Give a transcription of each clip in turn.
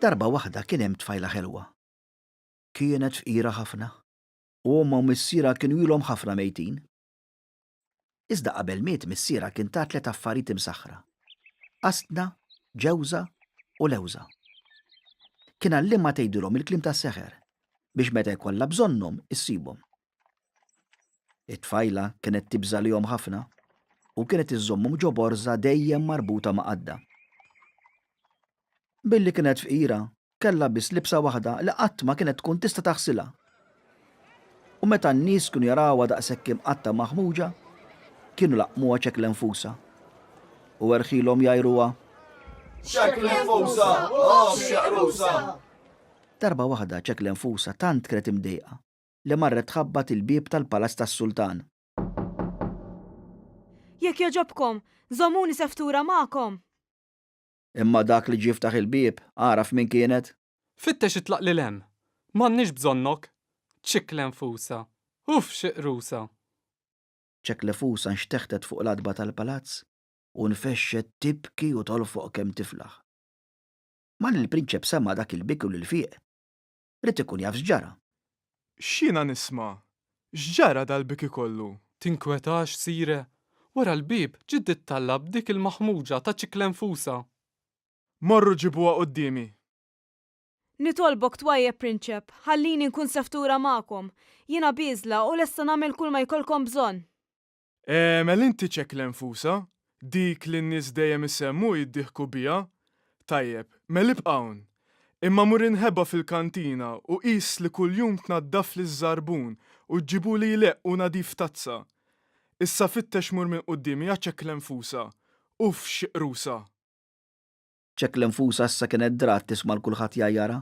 Darba waħda kien hemm tfajla ħelwa. Kienet fqira ħafna u omma u missiera kienu ilhom ħafna mejtin. Iżda qabel miet missiera kien tat tliet affarijiet imsaħħra: qastna, ġewża u lewża. Kien għallimha tgħidilhom il-kliem tas-seħer biex meta jkollha bżonnhom issibhom. It-tfajla kienet tibżalihom ħafna u kienet iżommhom ġo borża dejjem marbuta ma' qadda. Billi kienet fqira, kellha biss libsa waħda li qatt ma kienet tkun tista' taħsilha. U meta n-nies kienu jarawha daqshekk imqatta maħmuġa, kienu laqmuha ċekla nfusa u werħilhom jgħajruha: ċekla nfusa, oh xeqrusa! Darba waħda ċekla nfusa tant kienet imdejqa li marret tħabbat il-bieb tal-palazz tas-sultan. Jekk jogħġobkom, żommuni seftura magħkom. Imma dak li ġiftaħ il-bieb għaraf min kienet. Fittex itlaq lil hemm. M'għandniex bżonnok. ċekla nfusa. Uff xeqrusa. ċekla nfusa nxteħtet fuq l-adba tal-palazz u nfexxet tibki u tolfoq kemm tiflaħ. Ma l-prinċep semma dak il-bikku lil fiq. Rid ikun jaf x'ġara. X'jiena nisma'? X'ġara dal-biki kollu? Tinkwetax sire. Wara l-bib ġiddit tallab dik il-maħmuġa ta' ċekla nfusa. Morru ġibuha qudiemi. Nitolbok twajjeb prinċep, ħallini nkun seftura magħkom. Jiena biżla u lesta nagħmel kull ma jkollkom bżonn. Mel inti ċekla nfusa? Dik li n-nies dejjem isemmu jiddieħku biha? Tajjeb, mel ibqa' hawn. Imma mur inħebba fil-kantina u qis li kuljum tnaddaf li żarbun u ġibu li leq u nadif tazza. Issa fittex mur minn qudiemi ja ċekla nfusa. Uff xeqrusa. ċekla nfusa issa kienet drat tisma' l kulħadd jajjara.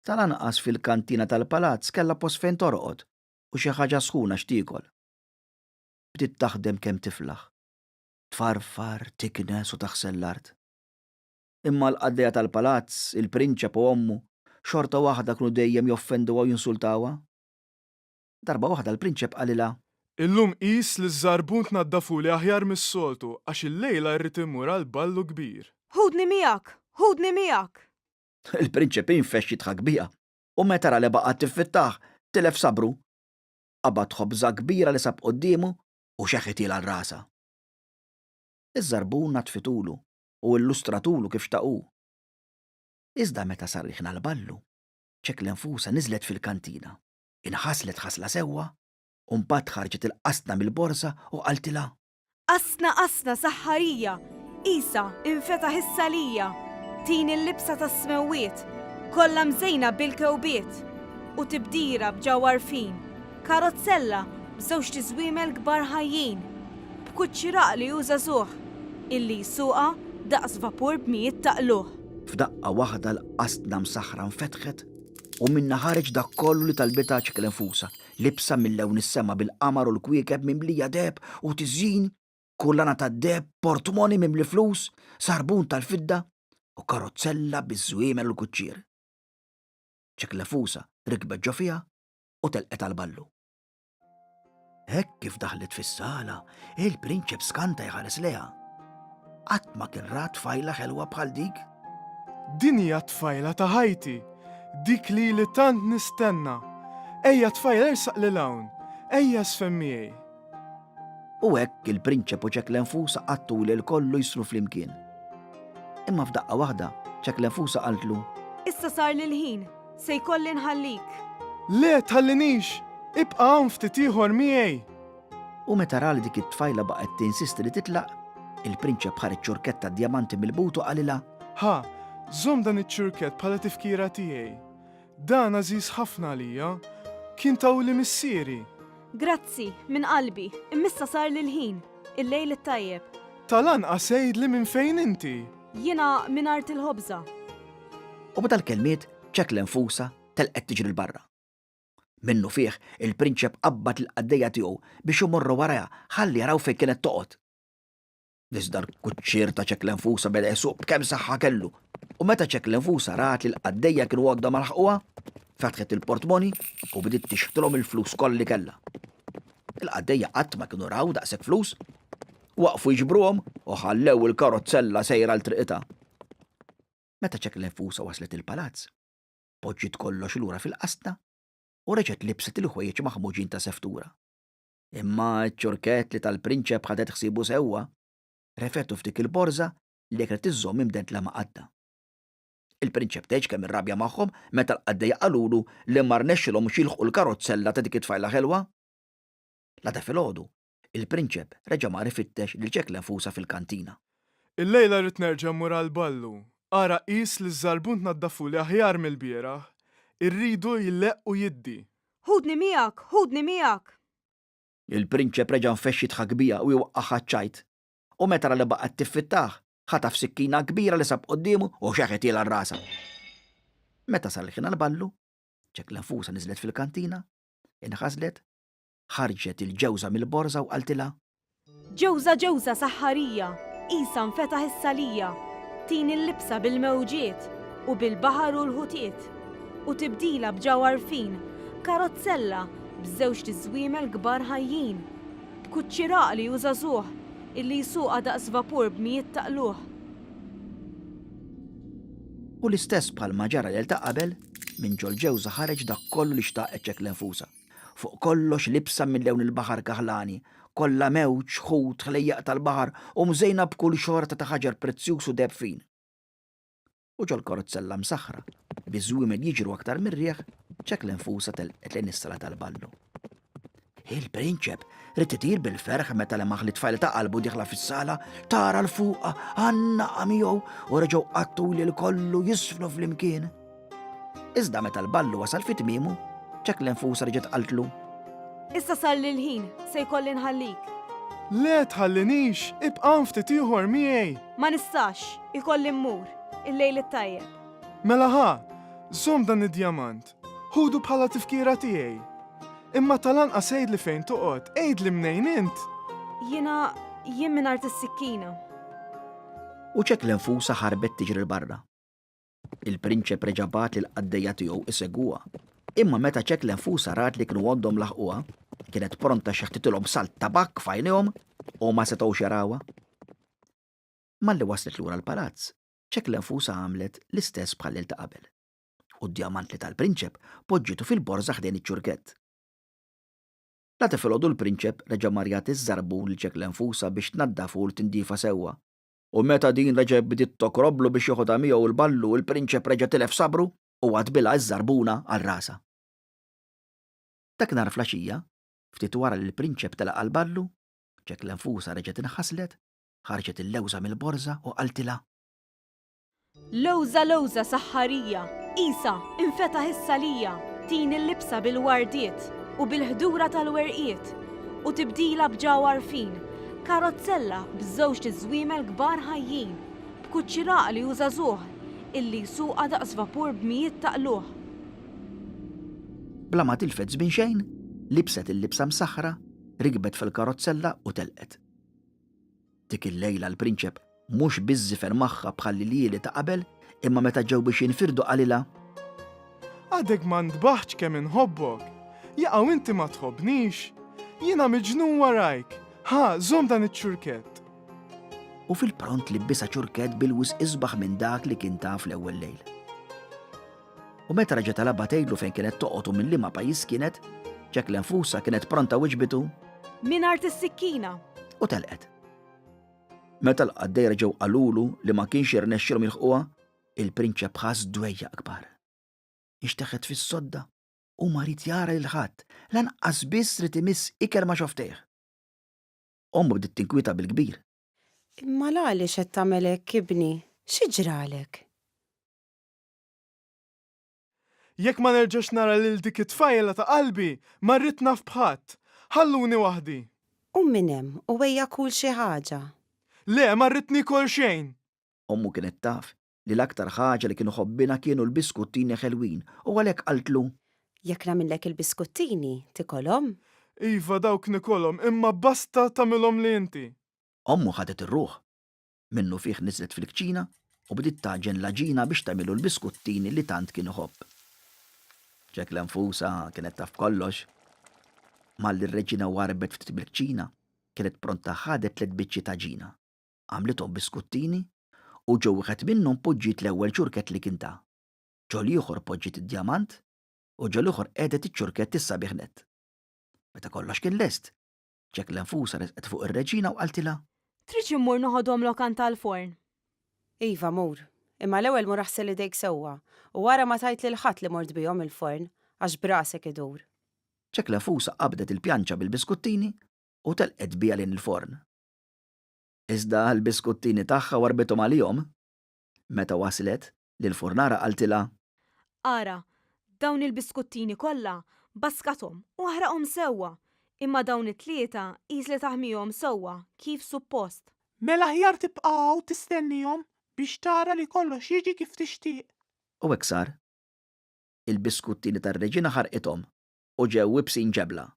Tal-anqas fil-kantina tal-palazz kellha post fejn torqod u xi ħaġa sħuna x'tiekol. Bdiet taħdem kemm tiflaħ. Tfarfar, tiknes u taħsel l-art. Imma l-qaddejja tal-palazz, il-prinċep u ommu, xorta waħda kienu dejjem joffenduha u jinsultawha. Darba waħda l-prinċep qalilha: Illum qis li żarbun tnaddafu li aħjar mis-soltu għax il-lejla jrid imur għal ballu kbir. Ħudni miegħek. Il-prinċep infexx jidħak biha u meta ra li baqgħet tiffittaħ tilef sabru. Qabad ħobża kbira li sab qudiemu u xeħħitilha l-rasa. Iż-żarbun natfitulu u illustratulu kif xtaqu. Iżda meta sarriħna l-ballu, ċekla nfusa niżlet fil-kantina. Inħaslet ħasla sewwa u mbagħad ħarġet il-qasna mill-borsa u qaltilha: Qasna saħħarija. Isa, infetaħ is-salija. Tini l-libsa tas-smewwiet, kollha mżejna bil-kewbiet u tibdira b'ġawarfin. Karozzella b'żewġ tiżwiemel kbar ħajjin, b'kuċċi raq li juża żugħ, illi jsuqha daqs vapur b'mijiet taqluh. F'daqqa waħda l-qasna msaħħra nfetħet u minna ħareġ dak kollu li talbitha ċekla nfusa, libsa mill-lewn is-sema bil-qamar u l-kwiekeb mimlija deb u tiżjin, kullana tad-deb, portmoni mimli flus, sarbun tal-fidda u karozzella biż-żwiemel u l-kuċċier. ċekla nfusa rikbet ġo fiha u telqet għall-ballu. Hekk kif daħlet fis-sala, il-prinċep skanta jħares leha. Qatt ma kien ra tfajla ħelwa bħal dik. Din hija tfajla ta' ħajti, dik li tant nistenna. Ejja tfajla irsaq lil hawn, ejja sfemmiej. U hekk il-prinċep u ċekla nfusa qattu li l-kollu jisru flimkien. Imma f'daqqa waħda ċekla nfusa qaltlu: Issa sar lil ħin, se jkolli nħallik. Le tħallinix, ibqa' hawn ftit ieħor miegħi. U meta ra li dik it-tfajla baqgħet tinsisti li titlaq, il-prinċep ħareġ ċurketta djamanti mill-butu qalilha: Ha, żomm dan iċ-ċurkett bħala tifkira tiegħi. Dan għażiż ħafna għalija, kien tawli missieri. Grazzi, minn qalbi, immissa sar lil ħin, il-lejl it-tajjeb. Tal-anqas għejdli minn fejn inti? Jiena minn art il-ħobża. U b'dal-kelmiet ċekla nfusa telqet tiġri l-barra. Minnu fih il-prinċep qabbat l-qaddejja tiegħu biex imorru warajha ħalli jaraw fejn kienet toqgħod. Iżda l-kuċċier ta' ċekla nfusa beda jsuq b'kemm saħħa kellu. U meta ċekla nfusa rat li l-qaddejja kienu għodda malħquha, fatħet il-portmoni u bdiet tixtrilhom il-flus kollha li kellha. Il-qaddejja qatt ma kienu raw daqshekk flus, waqfu jiġbruhom u ħallew il-karozzella sejra l-triqitha. Meta ċekla nfusa waslet il-palazz, poġġiet kollox lura fil-qasna u reġgħet libset il-ħwejjeġ maħmuġin ta' seftura. Imma ċ-ċurket li tal-prinċep ħadet ħsibu sewwa, refettu f'dik il-borża li kienet iżżomm imdentla ma' qadda. Il-prinċep teġ kemm irrabja magħhom meta l-qaddejja qalulu li ma rnexxilhom xilħqu l-karozzella ta' dik it-tfajla ħelwa. Lada filgħodu, il-prinċep reġa' mar ifittex lil ċekla nfusa fil-kantina. Il-lejla rrid nerġa' mmur għall-ballu. Ara qis li ż-żarbunt naddafu li aħjar mill-bieraħ. Irridu jilleq u jiddi. Ħudni miegħek. Il-prinċep reġa' nfexxi tħagbija u jwaqqaħ ċajt. U meta ra li baqgħet tiffittaħ, ħataf sikkina kbira li sab qoddiemu u xeħet ilha r-rasa. Meta sal ħin għall-ballu, ċekla nfusa niżlet fil-kantina, inħażlet, ħarġet il-ġewża mill-borża u qaltilha: Ġewża saħħarija, Isa nfetaħ is-salija, tini l-libsa bil-mewġiet u bil-baħar u l-ħutiet u tibdila b'ġawarfin, karozzella b'żewġ tiżwiemel kbar ħajjin, b'kuċċiraq li jużażuh illi jsuqa daqs vapur b'mijiet taqluh. U l-istess bħalma ġara l ta' qabel, minn ġol ġewża ħareġ dak kollu li xtaqet ċekla nfusa. Fuq kollox libsa minn lewn il-baħar kaħlani, kollha mewġ, ħut, ħlejjaq tal-baħar u mżejna b'kull xorta ta' ħaġar prezzjuż u debfin. U ġol karozzella msaħħra, biżwiemel jiġru aktar mir-rieħ, ċekla nfusa telqet lejn is-sala tal-ballu. Il-prinċep rid itir bil-ferħ meta li maħli tfajla ta' qalbu dieħla fis-sala, tara l-fuqa, għannaqa miegħu u reġgħu qattu li l-kollu jisflu flimkien. Iżda meta l-ballu wasal fi tmiemu, ċekla nfusa reġgħet qaltlu: Issa salli l-ħin, se jkolli nħallik. Le tħallinix, ibqa' ftit ieħor miegħi. Ma nistax, ikolli mmur, il-lejl it-tajjeb. Mela ħa, żomm dan id-djamant. Ħudu bħala tifkira tiegħi. Imma tal-anqas għejdli fejn toqgħod, għejdli mnejn int. Jien minn art is-sikkina. U ċekla nfusa ħarbet tiġri l-barra. Il-prinċep reġa' bat li l-qaddejja tiegħu isegwuha. Imma meta ċekla nfusa rat li kienu għandhom laħquha, kienet pronta xeħtitilhom salt tabak f'għajnihom u ma setgħux jarawha. Malli waslet lura l-palazz, ċekla nfusa għamlet l-istess bħal ta' qabel. U d-djamant li tal-prinċep poġġitu fil-borża ħdejn iċ-ċurkett. Lata filgħodu l-prinċep reġa' marjat iż-żarbun li ċekla nfusa biex tnaddafu u tindifa sewwa. U meta din reġa' bdiet tokroblu biex joħodha miegħu l-ballu, il-prinċep reġa' tilef sabru u għadbilha iż-żarbuna għal-rasa. Dak nhar flaxija, ftit wara li l-prinċep telaq għall-ballu, ċekla nfusa reġgħet inħaslet, ħarġet il-lewża mill-borża u qaltilha: Lewża saħħarija, Isa infetaħ is-salija, tini l-libsa bil-wardiet u bil-ħdura tal-werqiet u tibdila b'ġawarfin, karozzella b'żewġ tiżwiemel kbar ħajjin, b'kuċċiraq li jużażuh illi jsuqa daqs vapur b'mijiet taqluh. Bla ma tilfet żmien xejn, libset il-libsa msaħħra, rigbet fil-karozzella u telqet. Dik il-lejla l-prinċep mhux biżżifer magħha bħalli li ta' qabel, imma meta ġew biex jinfirdu qalilha: Għadek ma ntbaħx kemm inħobbok. Jaqgħu inti ma tħobbnix. Jiena miġnun warajk. Ħa, żomm dan iċ-ċurkett. U fil-pront libbisa ċurkett bil-wis isbaħ minn dak li kien taf l-ewwel lejl. U meta reġgħet talabha tgħidlu fejn kienet toqgħod u minn liema pajjiż kienet, ċekla nfusa kienet pronta wiġbitu: Min art is-sikkina. U telqet. Meta l-qaddej reġgħu qalulu li ma kienx jirnexxilhom jilħquha, il-prinċep ħass dwejja akbar. Ixteħet fis-sodda u ma rid jara lil ħadd, lanqas biss rid imiss ikel ma xoftejh. Ommu bdiet tinkwita bil-kbir. Imma għaliex qed tagħmel hekk ibni? Xi ġralek? Jekk ma nerġax nara lil dik it-tfajla ta' qalbi, ma rrid naf bħadd. Ħalluni waħdi. U minn hemm u ejja kull xi ħaġa. Le, ma rrid nikol xejn. Ommu kienet taf li l-aktar ħaġa li kienu ħobbina kienu l-biskuttini ħelwin u għalhekk qaltlu: Jekk nagħmillek il-biskuttini, tikolhom? Iva dawk nikolhom, imma basta tagħmilhom li inti. Ommu ħadet ir-ruħ. Minnu fih niżlet fil-kċina u bdiet taġen laġina biex tagħmilu l-biskuttini li tant kienu ħobb. ċekla nfusa kienet taf kollox. Malli r-reġina warbet ftit bil-kċina, kienet pronta ħadet 3 biċċi ta' ġina. Għamlithom biskuttini u ġew wieħed minnhom poġġiet l-ewwel ċurket li kinta. Ġol ieħor poġġiet id-djamant u ġol ieħor qiegħdet iċ-ċurket is-sabiħ nett. Meta kollox kien lest, ċek l-infusa resqet fuq ir-reġina u qaltilha: Trid immur noħodhom lokan tal-forn. Iva mur, imma l-ewwel mur aħsel idejk sewwa u wara ma tajt lil ħadd li mort bihom il-forn għax brasek idur. ċek l-infusa qabdet il-pjanċa bil-biskuttini u telqet bija lejn il-forn. Iżda l-biskuttini tagħha warbithom għalihom. Meta waslet, lill-furnara qaltilha: Ara, dawn il-biskuttini kollha baskathom u aħraqhom sewwa, imma dawn it-tlieta qis li taħmihom sewwa kif suppost. Mela ħjar tibqgħu tistennihom biex tara li kollox jiġi kif tixtieq. U hekk sar. Il-biskuttini tar-reġina ħarqithom u ġew wibsin ġebla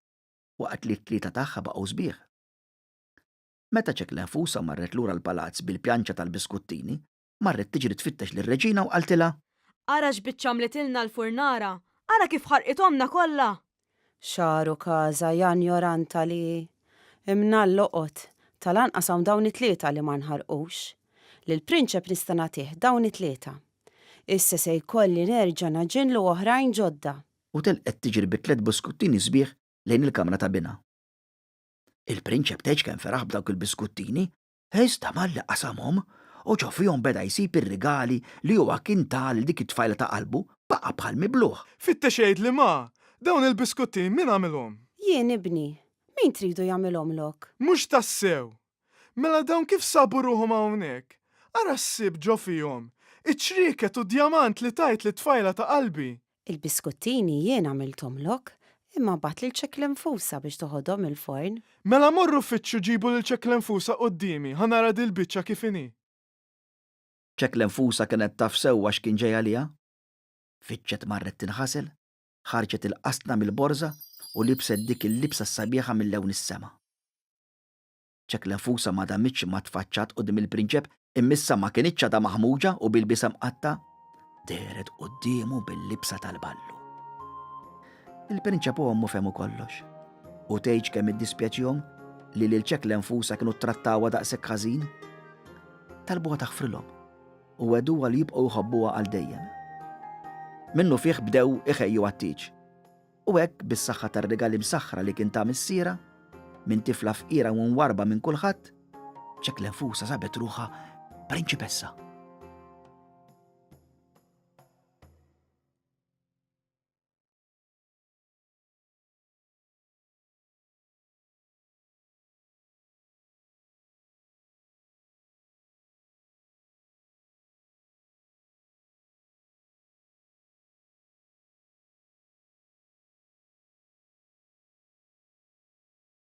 waqt li t-tlieta tagħha baqgħu sbieħ. Meta ċek l-infusa marret lura l-palazz bil-pjanċa tal-biskuttini, marret tiġri tfittex lir-reġina u qaltilha: Ara x'biċċa għamlitilna l-furnara, ara kif ħarqithomna kollha. Xaru kaza jan joranta li imna l-loqot tal-anqas hawn dawn it-tlieta li ma nħarqux. Lill-prinċep nista' nagħtih dawn it-tlieta. Issa se jkolli nerġa' naġinlu oħrajn ġodda. U telqet tiġri bit-tliet biskuttini sbieħ lejn il-kamra ta' bina. Il-prinċep teġ kien feraħ b'dawk il-biskuttini, iżda malli qasamhom u ġo fihom beda jsib ir-rigali li huwa kien tal dik it-tfajla ta' qalbu baqa' bħal mibluħ. Fittexejt li ma, dawn il-biskuttini min għamilhom? Jien ibni, min tridu jagħmilhom lok? Mhux tassew. Mela dawn kif sabu ruhom hawnhekk? Ara ssib ġo fihom. Iċ-ċrieket u djamant li tajt li tfajla ta' qalbi. Il-biskuttini jien għamilthom lok, imma bat li ċek l-infusa biex toħodhom il-forn. Mela morru fitxu ġibu l-ċek l-infusa qoddimi, ħanara dil-biċċa kif inhi. ċek l-infusa kienet taf sewwa x'kien ġej għaliha. Fiċċet marret tinħasel, ħarġet il-qasna mill-borża u libset dik il-libsa sabiħa mill-lewn is-sema. ċek l-infusa ma damitx ma tfaċċat qudiem il-prinċep immissa ma kienitx ta' maħmuġa u bil-bisa mqatta, deret quddiemu bil-libsa tal-ballu. Il-prinċep u għommu femu kollox. U tgħid kemm iddispjaċihom li lil-ċek l-infusa kienu trattawa daqshekk ħażin. Talbuha taħfrilhom u weduha li jibqgħu jħobbuha għal dejjem. Minnu fih bdew iħejju għat-tieġ. U hekk bis-saħħa tar-rigali msaħħra li kien ta' missiera, minn tifla fqira u nwarba minn kulħadd, ċek l-infusa sabet ruħha prinċipessa.